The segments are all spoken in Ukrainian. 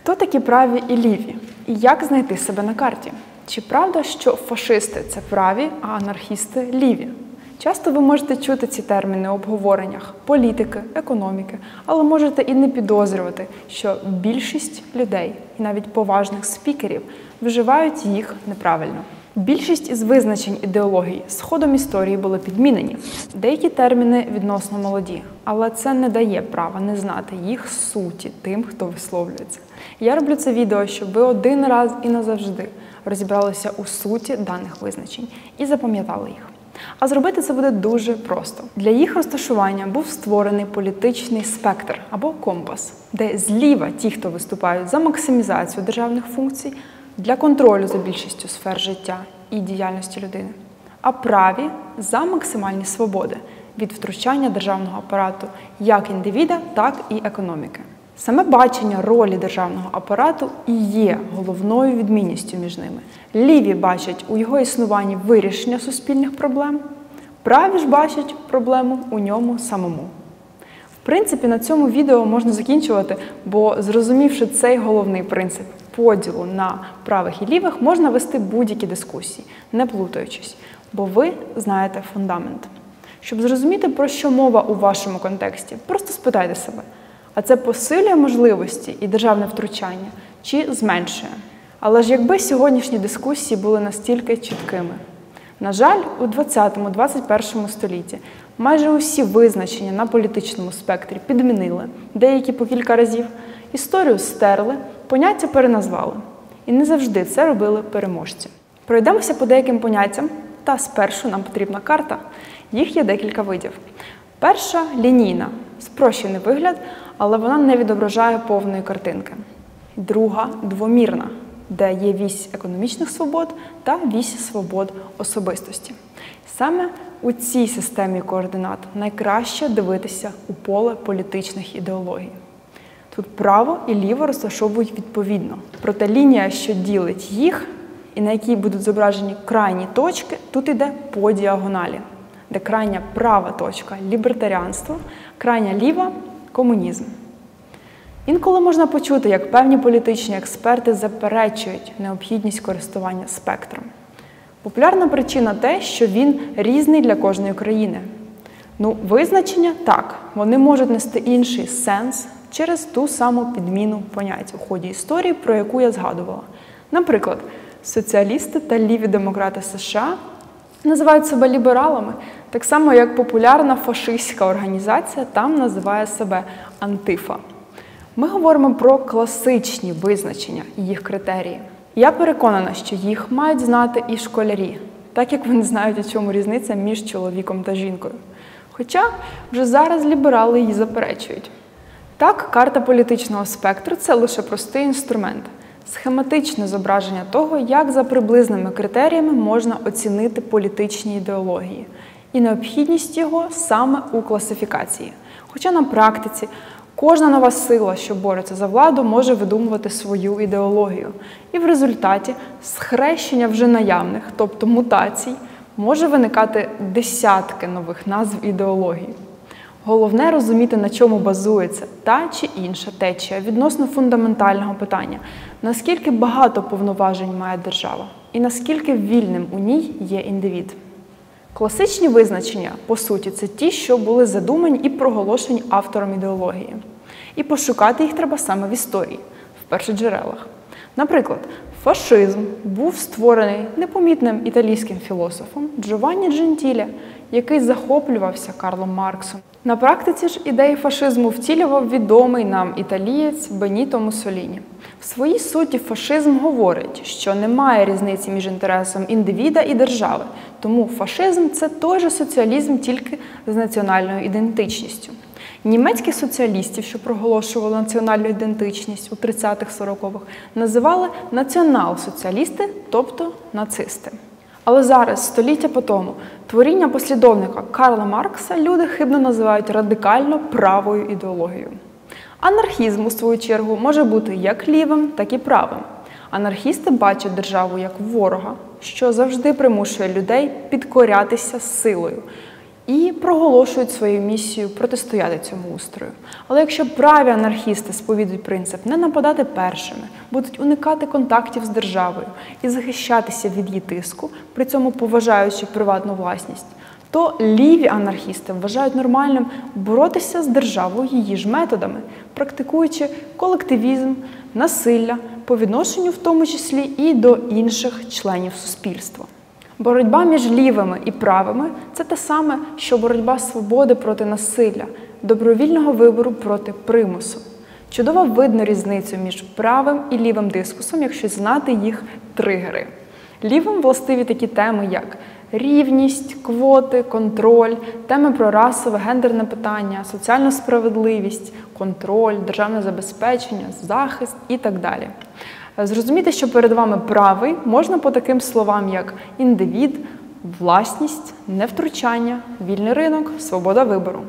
Хто такі праві і ліві? І як знайти себе на карті? Чи правда, що фашисти – це праві, а анархісти – ліві? Часто ви можете чути ці терміни у обговореннях політики, економіки, але можете і не підозрювати, що більшість людей, і навіть поважних спікерів, вживають їх неправильно. Більшість із визначень ідеологій з ходом історії були підмінені. Деякі терміни відносно молоді, але це не дає права не знати їх суті тим, хто висловлюється. Я роблю це відео, щоб ви один раз і назавжди розібралися у суті даних визначень і запам'ятали їх. А зробити це буде дуже просто. Для їх розташування був створений політичний спектр або компас, де зліва ті, хто виступають за максимізацію державних функцій, для контролю за більшістю сфер життя і діяльності людини, а праві – за максимальні свободи від втручання державного апарату як індивіда, так і економіки. Саме бачення ролі державного апарату і є головною відмінністю між ними. Ліві бачать у його існуванні вирішення суспільних проблем, праві ж бачать проблему у ньому самому. В принципі, на цьому відео можна закінчувати, бо зрозумівши цей головний принцип поділу на правих і лівих, можна вести будь-які дискусії, не плутаючись, бо ви знаєте фундамент. Щоб зрозуміти, про що мова у вашому контексті, просто спитайте себе, а це посилює можливості і державне втручання, чи зменшує? Але ж якби сьогоднішні дискусії були настільки чіткими. На жаль, у 20-21 столітті майже усі визначення на політичному спектрі підмінили, деякі по кілька разів, історію стерли, поняття переназвали. І не завжди це робили переможці. Пройдемося по деяким поняттям, та спершу нам потрібна карта. Їх є декілька видів. Перша – лінійна, спрощений вигляд, але вона не відображає повної картинки. Друга – двомірна, де є вісь економічних свобод та вісь свобод особистості. Саме у цій системі координат найкраще дивитися у поле політичних ідеологій. Тут право і ліво розташовують відповідно. Проте лінія, що ділить їх, і на якій будуть зображені крайні точки, тут йде по діагоналі, де крайня права точка – лібертаріанство, крайня ліва – комунізм. Інколи можна почути, як певні політичні експерти заперечують необхідність користування спектром. Популярна причина те, що він різний для кожної країни. Визначення – так, вони можуть нести інший сенс через ту саму підміну понять у ході історії, про яку я згадувала. Наприклад, соціалісти та ліві демократи США називають себе лібералами, так само, як популярна фашистська організація там називає себе Антифа. Ми говоримо про класичні визначення і їх критерії. Я переконана, що їх мають знати і школярі, так як вони знають, у чому різниця між чоловіком та жінкою. Хоча вже зараз ліберали її заперечують. Так, карта політичного спектру – це лише простий інструмент, схематичне зображення того, як за приблизними критеріями можна оцінити політичні ідеології, і необхідність його саме у класифікації. Хоча на практиці кожна нова сила, що бореться за владу, може видумувати свою ідеологію. І в результаті схрещення вже наявних, тобто мутацій, може виникати десятки нових назв ідеологій. Головне розуміти, на чому базується та чи інша течія відносно фундаментального питання, наскільки багато повноважень має держава і наскільки вільним у ній є індивід. Класичні визначення, по суті, це ті, що були задумані і проголошені автором ідеології. І пошукати їх треба саме в історії, в першоджерелах. Наприклад, фашизм був створений непомітним італійським філософом Джованні Джентіле, який захоплювався Карлом Марксом. На практиці ж ідеї фашизму втілював відомий нам італієць Беніто Муссоліні. В своїй суті фашизм говорить, що немає різниці між інтересом індивіда і держави, тому фашизм – це той же соціалізм, тільки з національною ідентичністю. Німецьких соціалістів, що проголошували національну ідентичність у 30-х-40-х, називали націонал-соціалісти, тобто нацисти. Але зараз, століття по тому, творіння послідовника Карла Маркса люди хибно називають радикально правою ідеологією. Анархізм, у свою чергу, може бути як лівим, так і правим. Анархісти бачать державу як ворога, що завжди примушує людей підкорятися силою і проголошують свою місію протистояти цьому устрою. Але якщо праві анархісти сповідують принцип не нападати першими, будуть уникати контактів з державою і захищатися від її тиску, при цьому поважаючи приватну власність, то ліві анархісти вважають нормальним боротися з державою її ж методами, практикуючи колективізм, насилля, по відношенню в тому числі і до інших членів суспільства. Боротьба між лівими і правими – це те саме, що боротьба свободи проти насилля, добровільного вибору проти примусу. Чудово видно різницю між правим і лівим дискусом, якщо знати їх тригери. Лівим властиві такі теми, як рівність, квоти, контроль, теми про расове, гендерне питання, соціальну справедливість, контроль, державне забезпечення, захист і так далі. Зрозуміти, що перед вами правий, можна по таким словам, як індивід, власність, невтручання, вільний ринок, свобода вибору.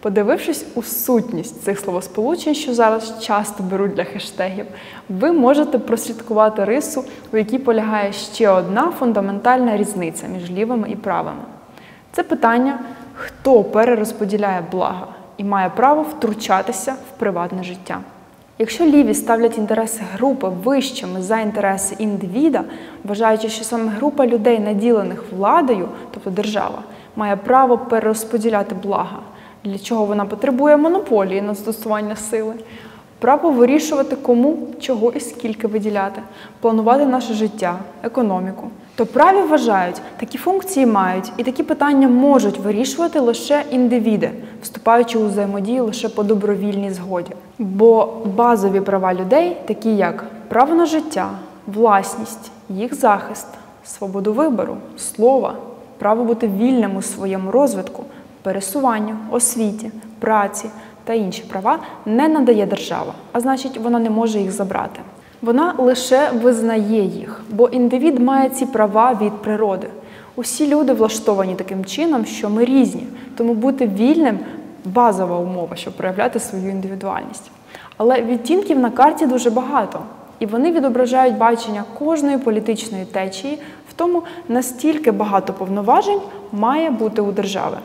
Подивившись у сутність цих словосполучень, що зараз часто беруть для хештегів, ви можете прослідкувати рису, у якій полягає ще одна фундаментальна різниця між лівими і правими. Це питання, хто перерозподіляє блага і має право втручатися в приватне життя. Якщо ліві ставлять інтереси групи вищими за інтереси індивіда, вважаючи, що саме група людей, наділених владою, тобто держава, має право перерозподіляти блага, для чого вона потребує монополії на застосування сили, право вирішувати, кому, чого і скільки виділяти, планувати наше життя, економіку, то праві вважають, такі функції мають і такі питання можуть вирішувати лише індивіди, вступаючи у взаємодію лише по добровільній згоді. Бо базові права людей, такі як право на життя, власність, їх захист, свободу вибору, слова, право бути вільним у своєму розвитку, пересуванню, освіті, праці та інші права не надає держава, а значить, вона не може їх забрати. Вона лише визнає їх, бо індивід має ці права від природи. Усі люди влаштовані таким чином, що ми різні, тому бути вільним – базова умова, щоб проявляти свою індивідуальність. Але відтінків на карті дуже багато, і вони відображають бачення кожної політичної течії в тому, настільки багато повноважень має бути у держави.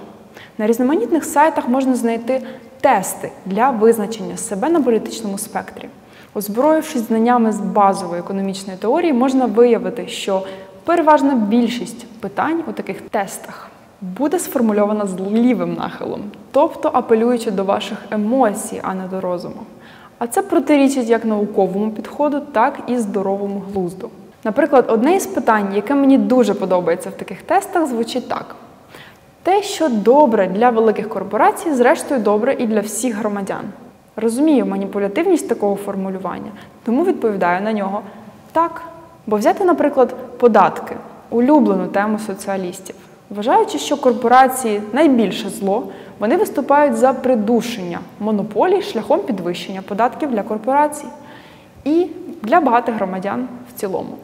На різноманітних сайтах можна знайти тести для визначення себе на політичному спектрі. Озброївшись знаннями з базової економічної теорії, можна виявити, що переважна більшість питань у таких тестах буде сформульована з лівим нахилом, тобто апелюючи до ваших емоцій, а не до розуму. А це протирічить як науковому підходу, так і здоровому глузду. Наприклад, одне із питань, яке мені дуже подобається в таких тестах, звучить так. Те, що добре для великих корпорацій, зрештою добре і для всіх громадян. Розумію маніпулятивність такого формулювання, тому відповідаю на нього так. Бо взяти, наприклад, податки – улюблену тему соціалістів. Вважаючи, що корпорації – найбільше зло, вони виступають за придушення монополій шляхом підвищення податків для корпорацій і для багатих громадян в цілому.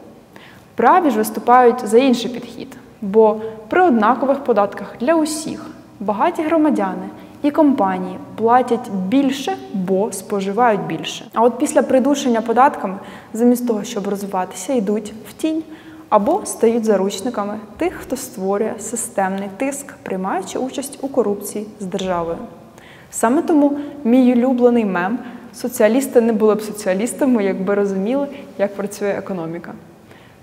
Праві ж виступають за інший підхід, бо при однакових податках для усіх багаті громадяни і компанії платять більше, бо споживають більше. А от після придушення податками, замість того, щоб розвиватися, йдуть в тінь або стають заручниками тих, хто створює системний тиск, приймаючи участь у корупції з державою. Саме тому мій улюблений мем «Соціалісти не були б соціалістами, якби розуміли, як працює економіка».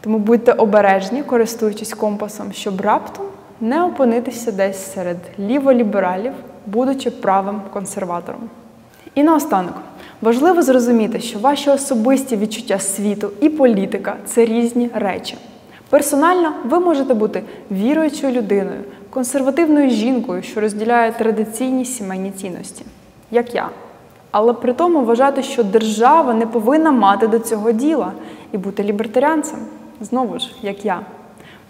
Тому будьте обережні, користуючись компасом, щоб раптом не опинитися десь серед ліволібералів, будучи правим консерватором. І наостанок, важливо зрозуміти, що ваші особисті відчуття світу і політика – це різні речі. Персонально ви можете бути віруючою людиною, консервативною жінкою, що розділяє традиційні сімейні цінності, як я. Але при тому вважати, що держава не повинна мати до цього діла і бути лібертаріанцем, знову ж, як я.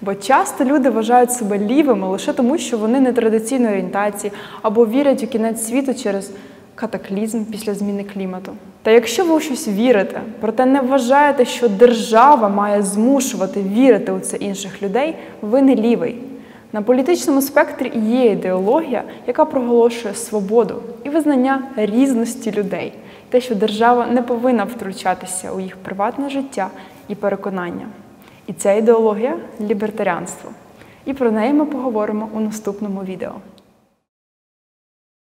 Бо часто люди вважають себе лівими лише тому, що вони нетрадиційної орієнтації або вірять у кінець світу через катаклізм після зміни клімату. Та якщо ви у щось вірите, проте не вважаєте, що держава має змушувати вірити у це інших людей, ви не лівий. На політичному спектрі є ідеологія, яка проголошує свободу і визнання різності людей. Те, що держава не повинна втручатися у їх приватне життя і переконання. І ця ідеологія – лібертаріанство. І про неї ми поговоримо у наступному відео.